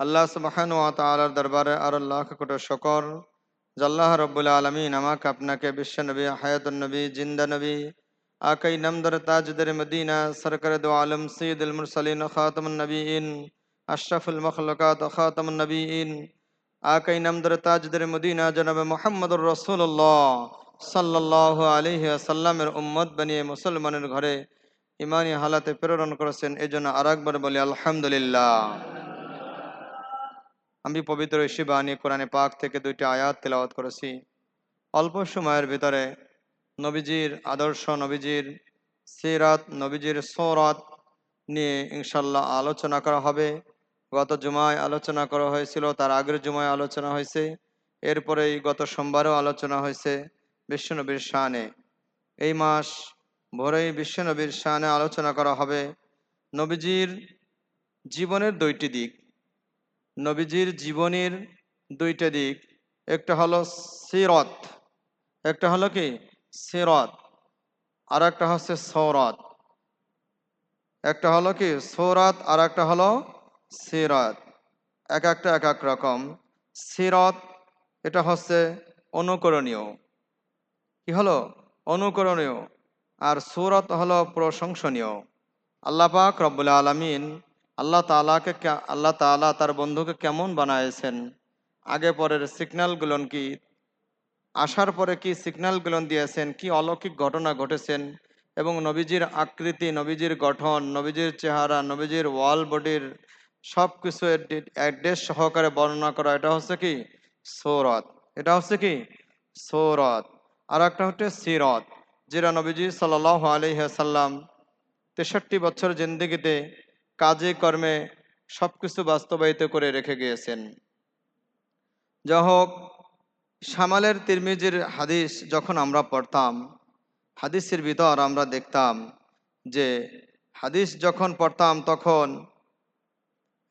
আল্লাহ সুবহানাহু ওয়া তাআলার দরবারে আর লাখ কোটি শুকর যে আল্লাহ রাব্বুল আলামিন আমাকে আপনাকে বিশ্ব নবী হায়াতুন নবী জিন্দা নবী আকাই নামদার তাজদার মদিনা সরকার দো আলম সৈয়দুল মুরসালিন খাতামুন নবীন আশরাফুল মখলুকাত খাতামুন নবীন আকাই নামদার তাজদার মদিনা জনাব মুহাম্মদুর রাসূলুল্লাহ সাল্লাল্লাহু আলাইহি ওয়াসাল্লামের উম্মত বানিয়ে মুসলমানের ঘরে ইমানি হালাতে প্রেরণ করেছেন। এজন্য আরেকবার বলি আলহামদুলিল্লাহ। আমি পবিত্র শিবানী কোরআনে পাক থেকে দুইটি আয়াত তেলাওয়াত করেছি। অল্প সময়ের ভিতরে নবীজির আদর্শ, নবীজির সিরাত, নবীজির সৌরাত নিয়ে ইনশাল্লাহ আলোচনা করা হবে। গত জুমায় আলোচনা করা হয়েছিল, তার আগের জুমায় আলোচনা হয়েছে, এরপরেই গত সোমবারেও আলোচনা হয়েছে বিশ্বনবীর শানে। এই মাস ভোরেই বিশ্বনবীর শানে আলোচনা করা হবে। নবীজির জীবনের দুইটি দিক, নবীজির জীবনের দুইটা দিক, একটা হলো সিরত, একটা হলো কি সিরত, আর একটা হচ্ছে সৌরাত। একটা হলো কি সৌরাত, আর একটা হলো সিরাত। এক একটা এক এক রকম। সিরত এটা হচ্ছে অনুকরণীয়, কি হলো অনুকরণীয়, আর সৌরাত হলো প্রশংসনীয়। আল্লাহ পাক রব্বুল আলামিন আল্লাহ তাআলা তার বন্ধুকে কেমন বানাইছেন, আগে পরের সিগন্যালগুলো কি, আসার পরে কি সিগন্যালগুলো দিয়েছেন, কি অলৌকিক ঘটনা ঘটেছেন, এবং নবীজির আকৃতি, নবীজির গঠন, নবীজির চেহারা, নবীজির ওয়াল বডির সব কিছু অ্যাড্রেস সহকারে বর্ণনা করা, এটা হচ্ছে কি সৌরত। এটা হচ্ছে কি সৌরত। আর একটা হচ্ছে সিরত, যেটা নবীজি সাল্লাল্লাহু আলাইহি ওয়াসাল্লাম 63 বছর জিন্দেগিতে কাজে কর্মে সবকিছু বাস্তবায়িত করে রেখে গিয়েছেন। যা হোক, শামালের তিরমিজির হাদিস যখন আমরা পড়তাম, হাদিসের ভিতর আমরা দেখতাম যে হাদিস যখন পড়তাম তখন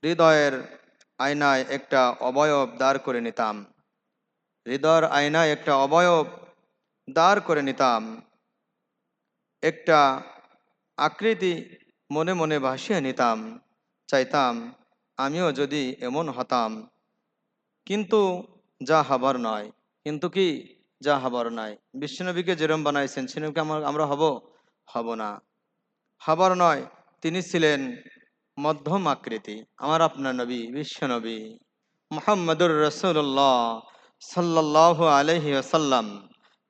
হৃদয়ের আয়নায় একটা অবয়ব দাঁড় করে নিতাম। হৃদয়ের আয়নায় একটা অবয়ব দাঁড় করে নিতাম, একটা আকৃতি মনে মনে ভাসিয়ে নিতাম। চাইতাম আমিও যদি এমন হতাম, কিন্তু যা হবার নয়। কিন্তু কি যা হবার নয়। বিশ্বনবীকে যেরম বানাইছেন সেরকম আমরা হব, হব না, হবার নয়। তিনি ছিলেন মধ্যম আকৃতি। আমার আপনার নবী বিশ্বনবী মুহাম্মদুর রাসূলুল্লাহ সাল্লাল্লাহু আলাইহি ওয়াসাল্লাম,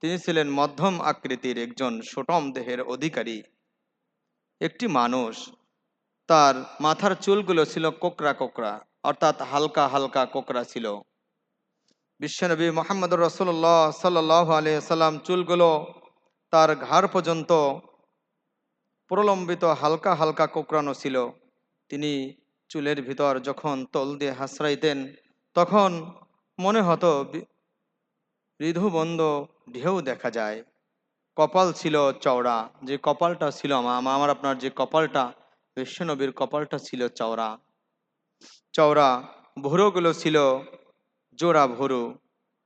তিনি ছিলেন মধ্যম আকৃতির একজন সুঠম দেহের অধিকারী একটি মানুষ। তার মাথার চুলগুলো ছিল কোকড়া কোকড়া, অর্থাৎ হালকা হালকা কোকড়া ছিল। বিশ্বনবী মুহাম্মদুর রাসূলুল্লাহ সাল্লাল্লাহু আলাইহি ওয়াসাল্লাম চুলগুলো তার ঘাড় পর্যন্ত প্রলম্বিত, হালকা হালকা কোকড়ানো ছিল। তিনি চুলের ভিতর যখন তল দিয়ে হাসরাইতেন তখন মনে হতো ঋধুবন্ধ ঢেউ দেখা যায়। কপাল ছিল চওড়া, যে কপালটা ছিল আমার আপনার যে কপালটা, বিশ্বনবীর কপালটা ছিল চওড়া চওড়া। ভুরুগুলো ছিল জোড়া ভুরু,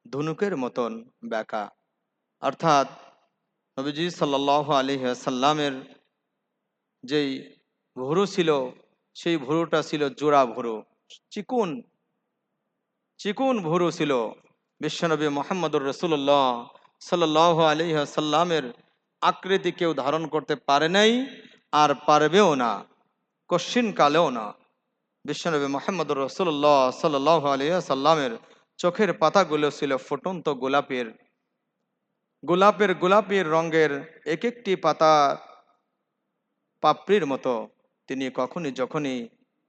ধনুকের মতন বেঁকা। অর্থাৎ নবীজি সাল্লাল্লাহু আলাইহি ওয়াসাল্লামের যেই ভুরু ছিল, সেই ভুরুটা ছিল জোড়া ভুরু, চিকুন চিকুন ভুরু ছিল। বিশ্বনবী মুহাম্মদুর রাসূলুল্লাহ সাল্লাল্লাহু আলাইহি ওয়াসাল্লামের আকৃতি কেউ ধারণ করতে পারে নাই, আর পারবেও না, কশ্চিন কালেও না। বিশ্বনবী মুহাম্মদুর রাসূলুল্লাহ সাল্লাল্লাহু আলাইহি ওয়াসাল্লামের চোখের পাতাগুলো ছিল ফুটন্ত গোলাপের গোলাপের গোলাপি রঙের, এক একটি পাতা পাপড়ির মতো। তিনি যখনই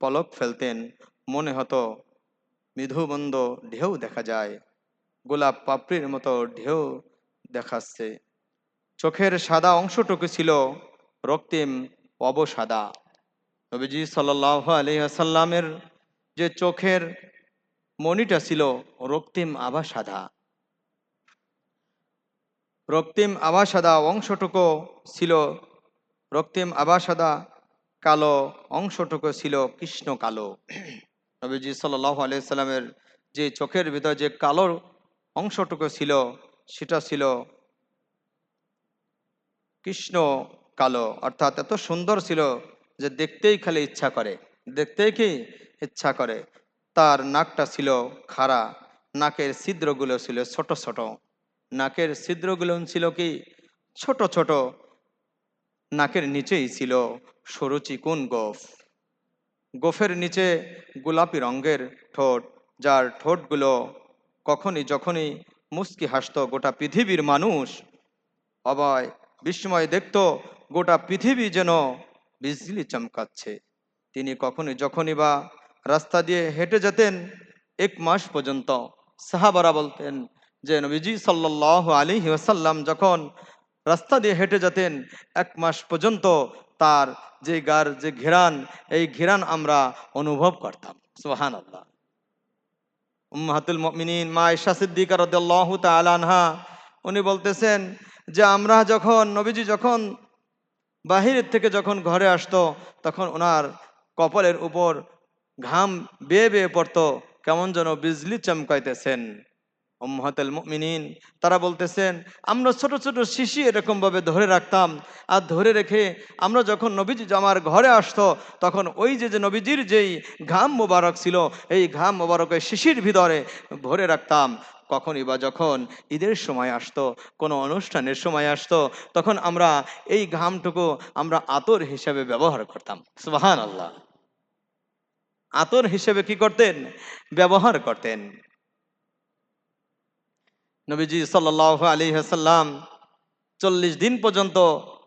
পলক ফেলতেন মনে হতো মৃদুবন্ধ ঢেউ দেখা যায়, গোলাপ পাপড়ির মতো ঢেউ দেখাচ্ছে। চোখের সাদা অংশটুকু ছিল রক্তিম অবসাদা। নবীজি সাল্লাল্লাহু আলাইহি ওয়াসাল্লামের যে চোখের মণিটা ছিল রক্তিম আভা সাদা, রক্তিম আভা সাদা অংশটুকু ছিল রক্তিম আভা সাদা, কালো অংশটুকু ছিল কৃষ্ণ কালো। নবীজি সাল্লাল্লাহু আলাইহি সাল্লামের যে চোখের ভিতর যে কালো অংশটুকু ছিল সেটা ছিল কৃষ্ণ কালো, অর্থাৎ এত সুন্দর ছিল যে দেখতেই খালি ইচ্ছা করে, দেখতেই কি ইচ্ছা করে। তার নাকটা ছিল খাড়া, নাকের ছিদ্রগুলো ছিল ছোট ছোট, নাকের ছিদ্রগুলো ছিল কি ছোট ছোট, নাকের নিচেই ছিল সরু চিকুন গোফ, গোফের নিচে গোলাপি রঙের ঠোঁট, যার ঠোঁটগুলো যখনই মুস্কি হাসতো গোটা পৃথিবীর মানুষ অবাক বিস্ময় দেখতো, গোটা পৃথিবী যেন বিজলি চমকাচ্ছে। তিনি যখনই বা রাস্তা দিয়ে হেঁটে যেতেন, 1 মাস পর্যন্ত সাহাবারা বলতেন যে নবীজি সাল্লাল্লাহু আলাইহি ওয়াসাল্লাম যখন রাস্তা দিয়ে হেঁটে যেতেন 1 মাস পর্যন্ত তার যে ঘ্রাণ, এই ঘ্রাণ আমরা অনুভব করতাম। সুবহানাল্লাহ। উম্মাহাতুল মুমিনিন মা আয়েশা সিদ্দিকা রাদিয়াল্লাহু তাআলা আনহা উনি বলতেছেন যে নবীজি যখন বাহিরের থেকে যখন ঘরে আসতো, তখন ওনার কপালের উপর ঘাম বেয়ে বেয়ে পড়তো, কেমন যেন বিজলি চমকাইতেছেন। উম্মাহাতুল মুমিনিন তারা বলতেছেন আমরা ছোট ছোট শিশি এরকম ভাবে ধরে রাখতাম, আর ধরে রেখে আমরা যখন নবীজি আমার ঘরে আসতো, তখন ওই যে নবীজির যেই ঘাম মোবারক ছিল, এই ঘাম মোবারকের শিশির ভিতরে ভরে রাখতাম। কখনই বা যখন ঈদের সময় আসতো, কোনো অনুষ্ঠানের সময় আসতো, তখন আমরা এই ঘামটুকু আমরা আতর হিসেবে ব্যবহার করতাম। সুবহানাল্লাহ। আতর হিসেবে কি করতেন? ব্যবহার করতেন। নবীজি সাল্লাল্লাহু আলাইহি ওয়াসাল্লাম 40 দিন পর্যন্ত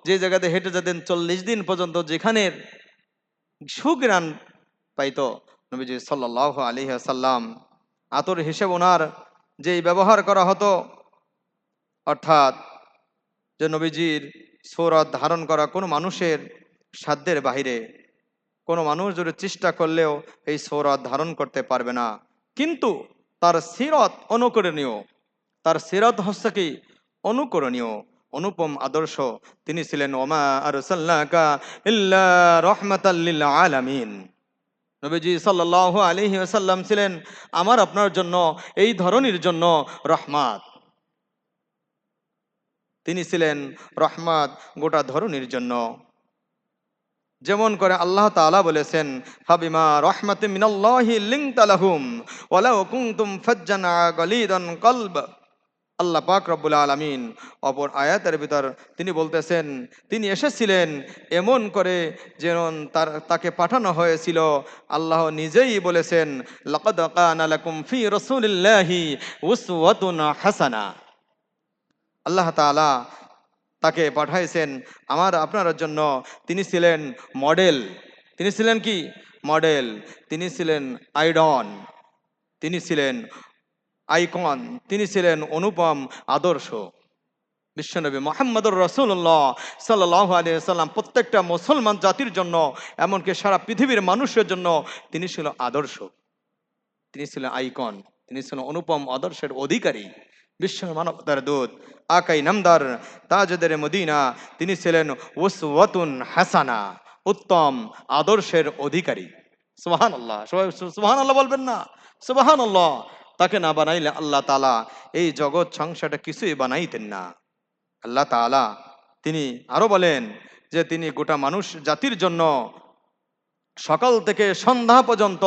যে জায়গাতে হেঁটে যেতেন, 40 দিন পর্যন্ত যেখানের সুঘ্রাণ পাইতো, নবীজি সাল্লাল্লাহু আলাইহি ওয়াসাল্লাম আতর হিসেবে ওনার যেই ব্যবহার করা হতো, অর্থাৎ যে নবীজির সূরত ধারণ করা কোনো মানুষের সাধ্যের বাহিরে, কোনো মানুষ যদি চেষ্টা করলেও এই সূরত ধারণ করতে পারবে না। কিন্তু তার সিরত অনুকরণীয়, তার সিরত হচ্ছে কি অনুকরণীয়, অনুপম আদর্শ। তিনি ছিলেন ওমা আরসালনাকা ইল্লা রাহমাতাল লিল আলামিন। নবীজি সাল্লাল্লাহু আলাইহি ওয়াসাল্লাম ছিলেন আমার আপনার জন্য এই ধরনের জন্য রহমত। তিনি ছিলেন রহমত গোটা ধরনের জন্য। যেমন করে আল্লাহ তাআলা বলেছেন ফাবিমা রাহমাতিন মিনাল্লাহি লিনতা লাহুম ওয়ালাউ কুনতুম ফাজ্জান গালিদান কলব। আল্লাহ পাক রব্বুল আলামিন অপর আয়াতের ভিতর তিনি বলতেছেন তিনি এসেছিলেন এমন করে যেমন তাকে পাঠানো হয়েছিল। আল্লাহ নিজেই বলেছেন লাকাদ কানা লাকুম ফি রাসূলিল্লাহি উসওয়াতুন হাসানা। আল্লাহ তাআলা তাকে পাঠাইছেন আমার আপনার জন্য। তিনি ছিলেন মডেল। তিনি ছিলেন কি? মডেল। তিনি ছিলেন আইডন। তিনি ছিলেন আইকন। তিনি ছিলেন অনুপম আদর্শ। বিশ্বনবী মুহাম্মদুর রাসূলুল্লাহ সাল্লাল্লাহু আলাইহি ওয়াসাল্লাম প্রত্যেকটা মুসলমান জাতির জন্য, এমনকি সারা পৃথিবীর মানুষের জন্য তিনি ছিল আদর্শ, তিনি ছিলেন আইকন, তিনি ছিলেন অনুপম আদর্শের অধিকারী, বিশ্ব মানবতার দূত, আকাই নামদার, তাজেদের মদিনা। তিনি ছিলেন উসওয়াতুন হাসানা, উত্তম আদর্শের অধিকারী। সুবহানাল্লাহ। সবাই সুবহানাল্লাহ বলবেন না? সুবহানাল্লাহ। তাকে না বানাইলে আল্লাহ তাআলা এই জগৎ সংসারটা কিছুই বানাইতেন না। আল্লাহ তাআলা তিনি আরো বলেন যে তিনি গোটা মানুষ জাতির জন্য সকাল থেকে সন্ধ্যা পর্যন্ত,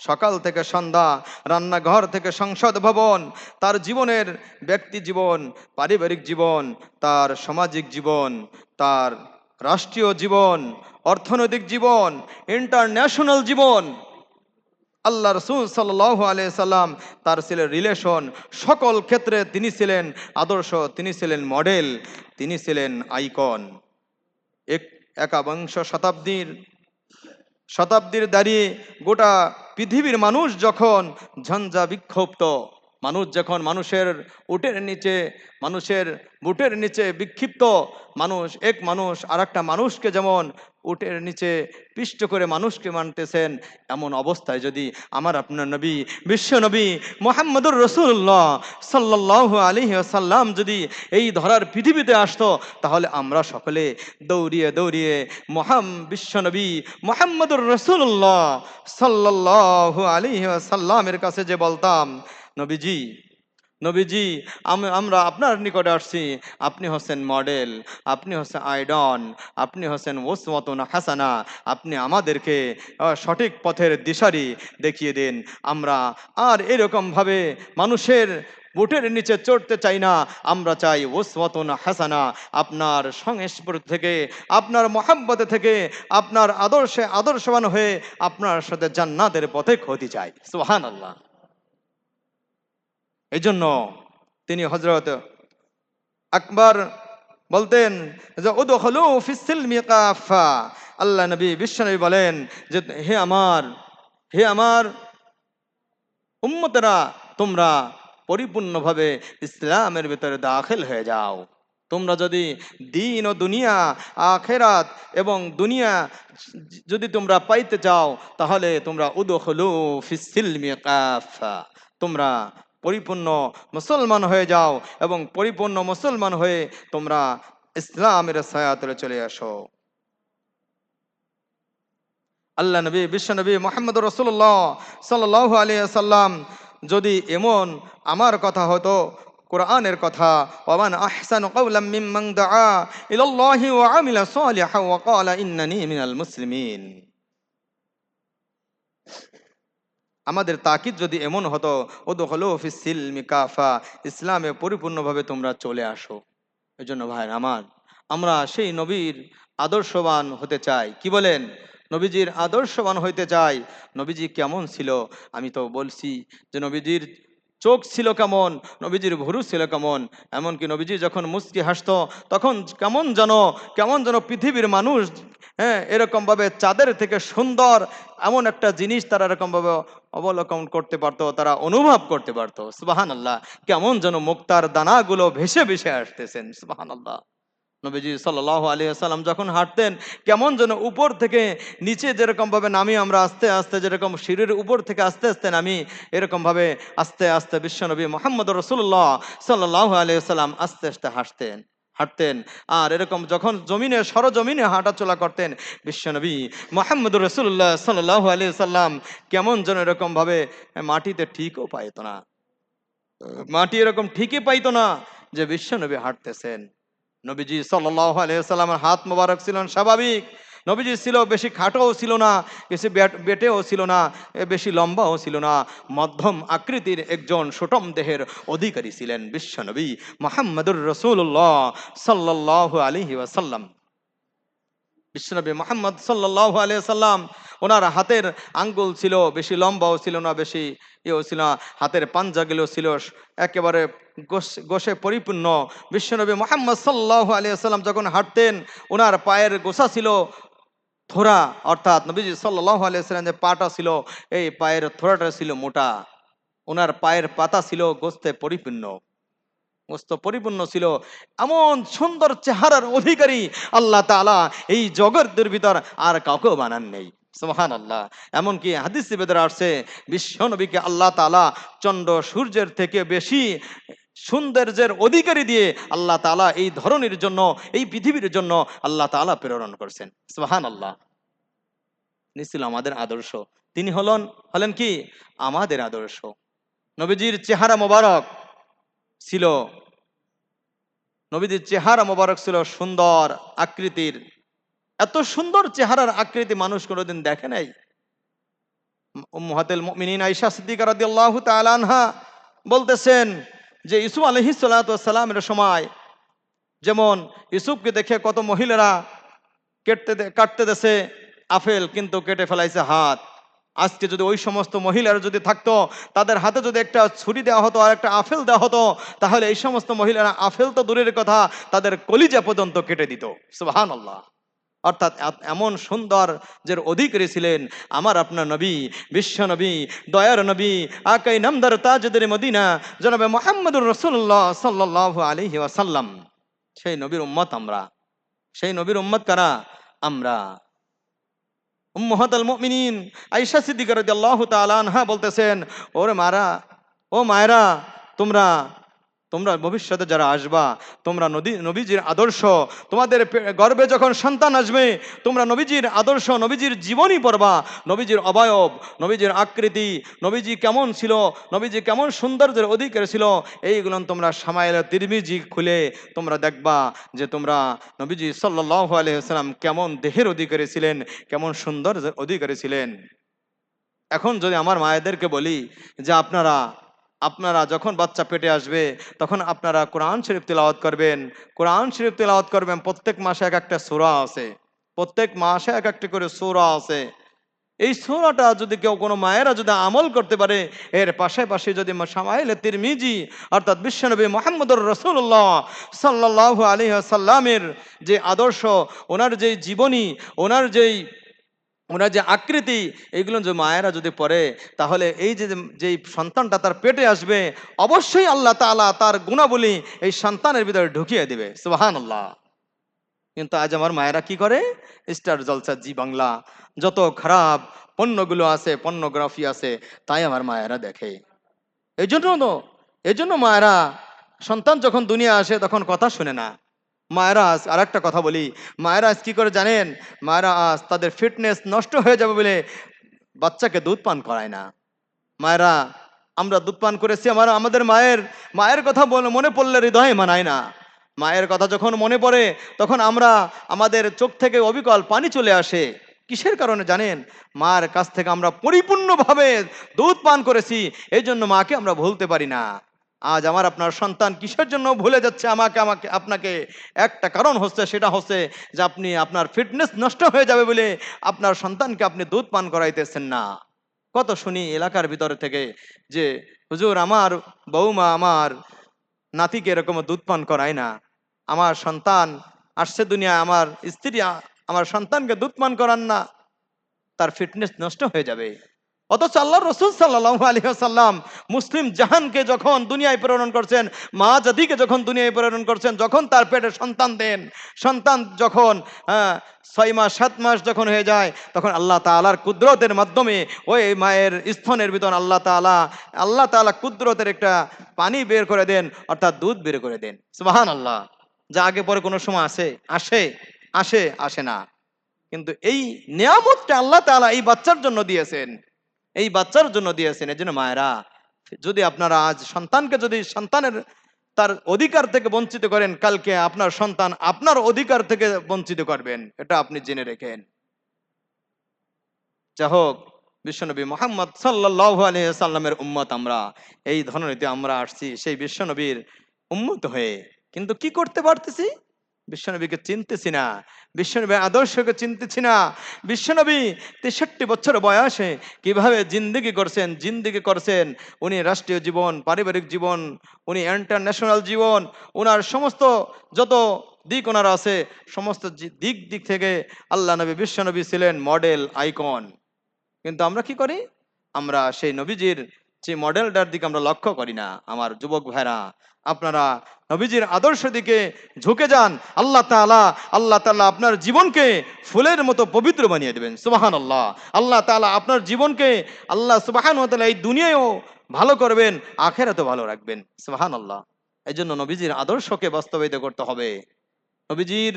সকাল থেকে সন্ধ্যা, রান্নাঘর থেকে সংসদ ভবন, তার জীবনের ব্যক্তি জীবন, পারিবারিক জীবন, তার সামাজিক জীবন, তার রাষ্ট্রীয় জীবন, অর্থনৈতিক জীবন, ইন্টারন্যাশনাল জীবন, আল্লাহ রাসূল সাল্লাল্লাহু আলাইহি সাল্লাম তার ছিলেন রিলেশন, সকল ক্ষেত্রে তিনি ছিলেন আদর্শ, তিনি ছিলেন মডেল, তিনি ছিলেন আইকন। একাবিংশ শতাব্দীর দাঁড়িয়ে গোটা পৃথিবীর মানুষ যখন ঝঞ্ঝা বিক্ষুব্ধ, মানুষ যখন মানুষের উটের নিচে, মানুষের বুটের নিচে বিক্ষিপ্ত, মানুষ আর একটা মানুষকে যেমন উটের নিচে পিষ্ট করে মানুষকে মানতেছেন, এমন অবস্থায় যদি আমার আপনার নবী, বিশ্ব নবী মুহাম্মদুর রাসূলুল্লাহ সাল্লাল্লাহু আলাইহি ওয়াসাল্লাম যদি এই ধরার পৃথিবীতে আসতো, তাহলে আমরা সকলে দৌড়িয়ে দৌড়িয়ে বিশ্ব নবী মুহাম্মদুর রাসূলুল্লাহ সাল্লাল্লাহু আলাইহি ওয়াসাল্লামের কাছে যে বলতাম নবীজি নবীজি আমরা আপনার নিকটে আসছি, আপনি হচ্ছেন মডেল, আপনি হচ্ছেন আইডন, আপনি হচ্ছেন ওসওয়াতুন হাসানা, আপনি আমাদেরকে সঠিক পথের দিশারি দেখিয়ে দিন। আমরা আর এরকমভাবে মানুষের বুটের নিচে চড়তে চাই না, আমরা চাই ওসওয়াতুন হাসানা, আপনার সংস্পর্শ থেকে, আপনার মহাব্বতে থেকে, আপনার আদর্শে আদর্শবান হয়ে আপনার সাথে জান্নাতের পথে ক্ষতি চাই। সুবহানাল্লাহ। এই জন্য তিনি হযরত আকবর বলতেন যে উদখুলু ফিস সিলমি কাফা। আল্লাহ নবী, বিশ্বনবী বলেন যে হে আমার উম্মতেরা, তোমরা পরিপূর্ণভাবে ইসলামের ভিতরে দাখিল হয়ে যাও। তোমরা যদি দ্বীন ও দুনিয়া, আখিরাত এবং দুনিয়া যদি তোমরা পাইতে চাও, তাহলে তোমরা উদখুলু ফিস সিলমি কাফা, তোমরা পরিপূর্ণ মুসলমান হয়ে যাও এবং পরিপূর্ণ মুসলমান হয়ে তোমরা ইসলামের ছায়াতলে চলে আসো। আল্লাহ নবী, বিশ্বনবী মুহাম্মদ রাসূলুল্লাহ সাল্লাল্লাহু আলাইহি সাল্লাম যদি এমন আমার কথা হতো, কোরআনের কথা, ওয়ামান আহসানু কাওলাম মিম্মান দাআ ইলাল্লাহি ওয়া আমিলা সালিহান ওয়া ক্বালা ইন্নানি মিনাল মুসলিমিন, আমাদের তাকিদ যদি এমন হতো উদখুলু ফিস সিলমি কাফা, ইসলামে পরিপূর্ণভাবে তোমরা চলে আসো। এজন্য ভাইরা আমার, আমরা সেই নবীর আদর্শবান হতে চাই। কি বলেন? নবীজির আদর্শবান হইতে চাই। নবীজি কেমন ছিল? আমি তো বলছি যে নবীজির চোখ ছিল কেমন, নবীজির ভুরু ছিল কেমন, এমনকি নবীজি যখন মুচকি হাসতো তখন কেমন যেন পৃথিবীর মানুষ, হ্যাঁ, এরকম ভাবে চাঁদের থেকে সুন্দর এমন একটা জিনিস তারা এরকম ভাবে অবলোকন করতে পারতো, তারা অনুভব করতে পারতো। সুবহানাল্লাহ। কেমন যেন মুক্তার দানাগুলো ভেসে ভেসে আসতেছেন। সুবহানাল্লাহ। নবীজি সাল্লাল্লাহু আলাইহি ওয়াসাল্লাম যখন হাঁটতেন, কেমন যেন উপর থেকে নিচে যেরকম ভাবে নামি আমরা আস্তে আস্তে, যেরকম সিঁড়ির উপর থেকে আস্তে আস্তে নামি, এরকম ভাবে আস্তে আস্তে বিশ্বনবী মুহাম্মদ রাসূলুল্লাহ সাল্লাল্লাহু আলাইহি ওয়াসাল্লাম আস্তে আস্তে হাঁটতেন। আর এরকম যখন সরজমিনে হাঁটাচলা করতেন, বিশ্বনবী মুহাম্মদুর রাসূলুল্লাহ সাল্লাল্লাহু আলাইহি ওয়াসাল্লাম কেমন যেন এরকম ভাবে মাটিতে ঠিকও পাইতো না, মাটি এরকম ঠিকই পাইতো না যে বিশ্বনবী হাঁটতেছেন। নবীজি সাল্লাল্লাহু আলাইহি ওয়াসাল্লামের হাত মোবারক ছিলেন স্বাভাবিক। নবীজি ছিল বেশি খাটোও ছিল না, বেশি বেটেও ছিল না, বেশি লম্বাও ছিল না, মধ্যম আকৃতির একজন সুঠম দেহের অধিকারী ছিলেন বিশ্বনবী মুহাম্মদুর রাসূলুল্লাহ সাল্লাল্লাহু আলাইহি ওয়াসাল্লাম। বিশ্বনবী মুহাম্মদ সাল্লাল্লাহু আলাইহি সাল্লাম, ওনার হাতের আঙ্গুল ছিল বেশি লম্বাও ছিল না, বেশি ইয়েও ছিল না, হাতের পাঞ্জাগুলো ছিল একেবারে গোশে পরিপূর্ণ। বিশ্বনবী মুহাম্মদ সাল্লাল্লাহু আলাইহি সাল্লাম যখন হাঁটতেন, ওনার পায়ের গোছা ছিল থোড়া, অর্থাৎ নবীজি সাল্লাল্লাহু আলাইহি সাল্লাম যে পাটা ছিল, এই পায়ের থোড়াটা ছিল মোটা, ওনার পায়ের পাতা ছিল গোস্ত পরিপূর্ণ ছিল। এমন সুন্দর চেহারার অধিকারী আল্লাহ তাআলা এই জগতের ভিতর আর কাউকে বানান নেই। সুবহানাল্লাহ। এমনকি হাদিসে বেদরা আসছে, বিশ্ব নবীকে আল্লাহ তাআলা চন্দ্র সূর্যের থেকে বেশি সৌন্দর্যের অধিকারী দিয়ে আল্লাহ তাআলা এই ধরনের জন্য, এই পৃথিবীর জন্য আল্লাহ তাআলা প্রেরণ করছেন। সুবহানাল্লাহ। তিনি ছিল আমাদের আদর্শ। তিনি হলেন কি? আমাদের আদর্শ। নবীজির চেহারা মোবারক ছিল, নবীজির চেহারা মোবারক ছিল সুন্দর আকৃতির। এত সুন্দর চেহারার আকৃতি মানুষ কোনোদিন দেখে নাই। উম্মাহাতুল মুমিনিন আয়েশা সিদ্দিকা রাদিয়াল্লাহু তাআলা আনহা বলতেছেন যে ইউসুফ আলাইহিস সালাতু ওয়াস সালামের সময় যেমন ইউসুফকে দেখে কত মহিলারা কাটতে দেছে আপেল, কিন্তু কেটে ফেলাইছে হাত। আজকে যদি ওই সমস্ত মহিলারা যদি থাকতো, তাদের হাতে যদি একটা ছুরি দেওয়া হতো আর একটা আপেল দেওয়া হতো, তাহলে এই সমস্ত মহিলারা আপেল তো দূরের কথা, তাদের কলিজা পর্যন্ত কেটে দিত। সুবহানাল্লাহ। অর্থাৎ এমন সুন্দর যে অধিকারী ছিলেন আমার আপনার নবী, বিশ্ব নবী, দয়ার নবী, আকাই নামদার তাজদের মদিনা জনাবে মুহাম্মদুর রাসূলুল্লাহ সাল্লাল্লাহু আলাইহি ওয়াসাল্লাম। সেই নবীর উম্মত আমরা। সেই নবীর উম্মত কারা? আমরা। উম্মাহাতুল মুমিনিন আয়েশা সিদ্দিকা রাদিয়াল্লাহু তাআলা আনহা বলতেছেন, ও মায়েরা, তোমরা তোমরা ভবিষ্যতে যারা আসবা, তোমরা নবীজির আদর্শ, তোমাদের গর্ভে যখন সন্তান আসবে, তোমরা নবীজির আদর্শ, নবীজির জীবনী পড়বা, নবীজির অবয়ব, নবীজির আকৃতি, নবীজি কেমন ছিল, নবীজি কেমন সৌন্দর্যের অধিকারী ছিল, এইগুলো তোমরা শামাইল তিরমিজি খুলে তোমরা দেখবা যে তোমরা নবীজি সাল্লাল্লাহু আলাইহি ওয়াসাল্লাম কেমন দেহের অধিকারী ছিলেন, কেমন সৌন্দর্যের অধিকারী ছিলেন। এখন যদি আমার মায়েদেরকে বলি যে আপনারা আপনারা যখন বাচ্চা পেটে আসবে তখন আপনারা কোরআন শরীফ তিলাওয়াত করবেন, কোরআন শরীফ তিলাওয়াত করবেন, প্রত্যেক মাসে এক একটা সূরা আছে, প্রত্যেক মাসে এক একটা করে সূরা আছে। এই সূরাটা যদি কেউ কোনো মায়েরা যদি আমল করতে পারে, এর পাশাপাশি যদি শামাইল তিরমিজি অর্থাৎ বিশ্বনবী মুহাম্মদুর রাসূলুল্লাহ সাল্লাল্লাহু আলাইহি ওয়াসাল্লামের যে আদর্শ, ওনার যেই জীবনী, ওনার যে আকৃতি, এগুলো যে মায়েরা যদি পড়ে, তাহলে এই যে যেই সন্তানটা তার পেটে আসবে, অবশ্যই আল্লাহ তাআলা তার গুণাবলী এই সন্তানের ভিতরে ঢুকিয়ে দিবে। সুবহানাল্লাহ। কিন্তু আজ আমার মায়েরা কি করে? স্টার জলসা, জি বাংলা, যত খারাপ পণ্যগুলো আছে, পর্নোগ্রাফি আছে, তাই আমার মায়েরা দেখে। এই জন্য মায়েরা সন্তান যখন দুনিয়া আসে তখন কথা শুনে না। মায়েরা আজ আর একটা কথা বলি, মায়েরা আজ কি করে জানেন? মায়েরা আজ তাদের ফিটনেস নষ্ট হয়ে যাবে বলে বাচ্চাকে দুধ পান করায় না। মায়েরা, আমরা দুধ পান করেছি, আমাদের মায়ের মায়ের কথা মনে পড়লে হৃদয়ে মানায় না। মায়ের কথা যখন মনে পড়ে তখন আমাদের চোখ থেকে অবিকল পানি চলে আসে। কিসের কারণে জানেন? মার কাছ থেকে আমরা পরিপূর্ণভাবে দুধ পান করেছি, এই জন্য মাকে আমরা ভুলতে পারি না। আজ আমার আপনার সন্তান কিসের জন্য ভুলে যাচ্ছে আমাকে আপনাকে? একটা কারণ হচ্ছে, সেটা হচ্ছে যে আপনি আপনার ফিটনেস নষ্ট হয়ে যাবে বলে আপনার সন্তানকে আপনি দুধ পান করাইতেছেন না। কত শুনি এলাকার ভিতরে থেকে যে হুজুর, আমার বৌমা আমার নাতিকে এরকম দুধ পান করায় না, আমার সন্তান আসছে দুনিয়ায়, আমার স্ত্রী আমার সন্তানকে দুধ পান করান না, তার ফিটনেস নষ্ট হয়ে যাবে। অথচ আল্লাহ রসুল সাল্লাল্লাহু আলাইহি ওয়াসাল্লাম মুসলিম জাহানকে যখন দুনিয়ায় প্রেরণ করছেন, মা জাতিকে যখন দুনিয়ায় প্রেরণ করছেন, যখন তার পেটে সন্তান দেন, সন্তান যখন 6 মাস 7 মাস যখন হয়ে যায়, তখন আল্লাহ তাআলার কুদরতের মাধ্যমে ওই মায়ের স্তনের ভিতর আল্লাহ তাআলা কুদরতের একটা পানি বের করে দেন, অর্থাৎ দুধ বের করে দেন। সুবহানাল্লাহ। যা আগে পরে কোনো সময় আসে না। কিন্তু এই নিয়ামতটা আল্লাহ তাআলা এই বাচ্চার জন্য দিয়েছেন, এই জন্য মায়েরা, যদি আপনারা আজ সন্তানকে যদি তার অধিকার থেকে বঞ্চিত করেন, কালকে আপনার সন্তান আপনার অধিকার থেকে বঞ্চিত করবেন, এটা আপনি জেনে রেখেন। যাই হোক, বিশ্বনবী মুহাম্মদ সাল্লাল্লাহু আলাইহি সাল্লামের উম্মত আমরা, এই ধরনেরতে আমরা আসছি সেই বিশ্বনবীর উম্মত হয়ে, কিন্তু কি করতে পারতেছি? বিশ্বনবীকে চিনতেছি না, বিশ্বনবীর আদর্শকে চিনতেছি না। বিশ্বনবী 63 বছর বয়সে কিভাবে জিন্দিগি করছেন। উনি রাষ্ট্রীয় জীবন, পারিবারিক জীবন, উনি ইন্টারন্যাশনাল জীবন, ওনার সমস্ত যত দিক ওনার আছে, সমস্ত দিক থেকে আল্লাহ নবী বিশ্বনবী ছিলেন মডেল, আইকন। কিন্তু আমরা কি করি? আমরা সেই নবীজির যে মডেলটার দিকে আমরা লক্ষ্য করি না। আমার যুবক ভাইরা, আপনারা নবীজির আদর্শ দিকে ঝুঁকে যান। আল্লাহ তাআলা আপনার জীবনকে ফুলের মতো পবিত্র বানিয়ে দেবেন। সুবহানাল্লাহ। আল্লাহ তাআলা আপনার জীবনকে, আল্লাহ সুবহানাহু ওয়া তাআলা এই দুনিয়ায়ও ভালো করবেন, আখিরাতেও ভালো রাখবেন। সুবহানাল্লাহ। এই জন্য নবীজির আদর্শকে বাস্তবায়িত করতে হবে। নবীজির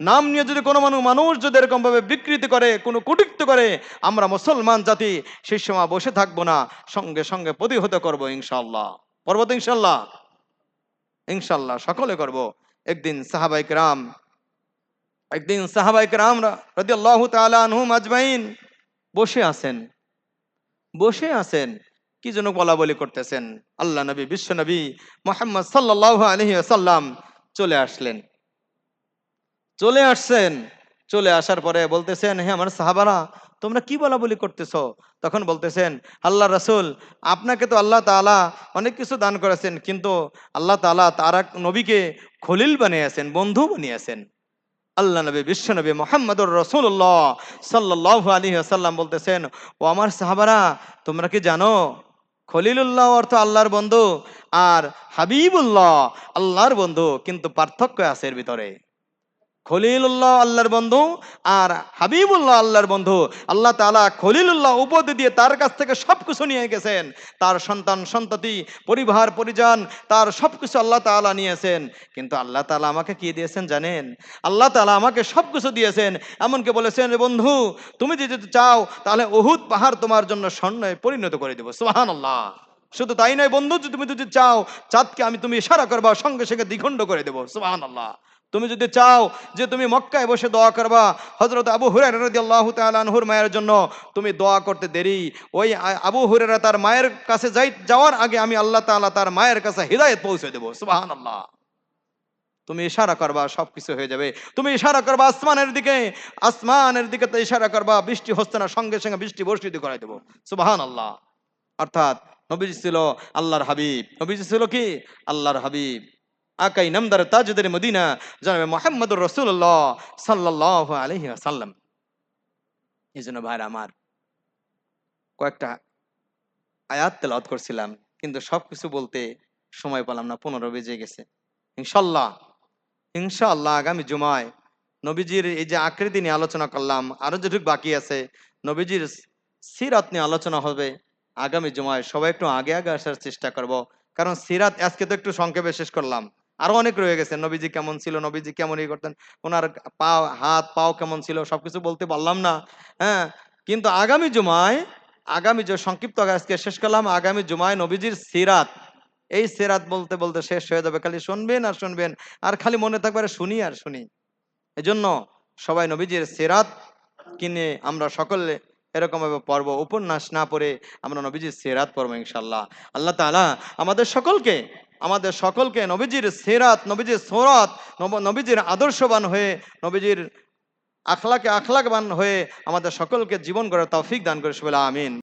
নাম নিয়ে যদি কোনো মানুষ যদি এরকম ভাবে বিকৃতি করে, কোনো কটূক্তি করে, আমরা মুসলমান জাতি সেই সময় বসে থাকবো না, সঙ্গে সঙ্গে প্রতিহত করবো ইনশাআল্লাহ। পর্বত ইনশাআল্লাহ, ইনশাআল্লাহ সকলে করব। একদিন সাহাবায়ে কেরাম রাদিয়াল্লাহু তাআলা আনহুম আজমাইন বসে আছেন, কি যেন বলা বলি করতেছেন। আল্লাহ নবী, বিশ্ব নবী মুহাম্মদ সাল্লাল্লাহু আলাইহি ওয়াসাল্লাম চলে আসছেন। চলে আসার পরে বলতেছেন, হে আমার সাহাবারা, তোমরা কি বলা বলি করতেছো? তখন বলতেছেন, আল্লাহ রাসূল, আপনাকে তো আল্লাহ তাআলা অনেক কিছু দান করেছেন, কিন্তু আল্লাহ তাআলা তার এক নবীকে খলিল বানিয়েছেন, বন্ধু বানিয়েছেন। আল্লাহ নবী, বিশ্ব নবী মুহাম্মদুর রাসূলুল্লাহ সাল্লাল্লাহু আলাইহি ওয়াসাল্লাম বলতেছেন, ও আমার সাহাবারা, তোমরা কি জানো খলিলুল্লাহ অর্থ আল্লাহর বন্ধু, আর হাবিবুল্লাহ আল্লাহর বন্ধু, কিন্তু পার্থক্য আছে এর ভিতরে। খলিলুল্লাহ আল্লাহর বন্ধু, আর হাবিবুল্লাহ আল্লাহর বন্ধু। আল্লাহ তাআলা খলিলুল্লাহ উপাধি দিয়ে তার কাছ থেকে সবকিছু নিয়ে গেছেন, তার সন্তান সন্ততি, পরিবার পরিজন, তার সবকিছু আল্লাহ তাআলা নিয়েছেন। কিন্তু আল্লাহ তাআলা আমাকে কি দিয়েছেন জানেন? আল্লাহ তাআলা আমাকে সবকিছু দিয়েছেন, এমনকি বলেছেন, "রে বন্ধু, তুমি যদি চাও তাহলে উহুদ পাহাড় তোমার জন্য স্বর্ণে পরিণত করে দেবো।" সুবহানাল্লাহ। শুধু তাই নয় বন্ধু, তুমি যদি চাও চাঁদকে তুমি ইশারা করবা, সঙ্গে সঙ্গে দ্বিখণ্ড করে দেবো। সুবহানাল্লাহ। তুমি যদি চাও যে তুমি মক্কায় বসে দোয়া করবা, হযরত আবু হুরায়রা রাদিয়াল্লাহু তাআলা আনহুর মায়ের জন্য, তুমি দোয়া করতে দেরি, ওই আবু হুরায়রা তার মায়ের কাছে যাওয়ার আগে আমি আল্লাহ তাআলা তার মায়ের কাছে হিদায়াত পৌঁছে দেব। সুবহানাল্লাহ। তুমি ইশারা করবা, সবকিছু হয়ে যাবে। তুমি ইশারা করবা আসমানের দিকে, আসমানের দিকে তো ইশারা করবা, বৃষ্টি হচ্ছে না, সঙ্গে সঙ্গে বৃষ্টি বর্ষিত করাই দেব। সুবহানাল্লাহ। অর্থাৎ নবীজি ছিল আল্লাহর হাবিব। নবীজি ছিল কি? আল্লাহর হাবিব। আকাই নামদার তাজদের মদিনা জনাবে মুহাম্মদুর রাসূলুল্লাহ সাল্লাল্লাহু আলাইহি ওয়াসাল্লাম। এইজন্য ভাইরা আমার, কয়েকটা আয়াত তেলাওয়াত করছিলাম, কিন্তু সবকিছু বলতে সময় পেলাম না, 15 বেজে গেছে। ইনশাআল্লাহ, ইনশাআল্লাহ আগামী জুমায় নবীজির এই যে আকৃতি নিয়ে আলোচনা করলাম, আরো যেটুকু বাকি আছে, নবীজির সিরাত নিয়ে আলোচনা হবে আগামী জুমায়। সবাই একটু আগে আগে আসার চেষ্টা করব, কারণ সিরাত আজকে তো একটু সংক্ষেপে শেষ করলাম, আরো অনেক রয়ে গেছে। নবীজি কেমন ছিল, নবীজি কেমন ই করতেন, ওনার পা হাত পাও কেমন ছিল, সবকিছু বলতে পারলাম না। হ্যাঁ, কিন্তু আগামী জুমায়, আগামী যে সংক্ষিপ্ত আজকে শেষ করলাম, আগামী জুমায় নবীজির সিরাত, এই সিরাত বলতে বলতে শেষ হয়ে যাবে। খালি শুনবেন আর শুনবেন, আর খালি মনে থাকবে আর শুনি আর শুনি। এজন্য সবাই নবীজির সিরাত কিনে আমরা সকলে এরকম ভাবে পড়ব, উপন্যাস না পড়ে আমরা নবীজির সিরাত পড়বো ইনশাআল্লাহ। আল্লাহ তাআলা আমাদের সকলকে, আমাদের সকলকে নবীজির সিরাত, নবীজির সূরাত, নবীজির আদর্শবান হয়ে, নবীজির আখলাকে আখলাকবান হয়ে আমাদের সকলকে জীবন গড়ার তৌফিক দান করে, বলে আমিন।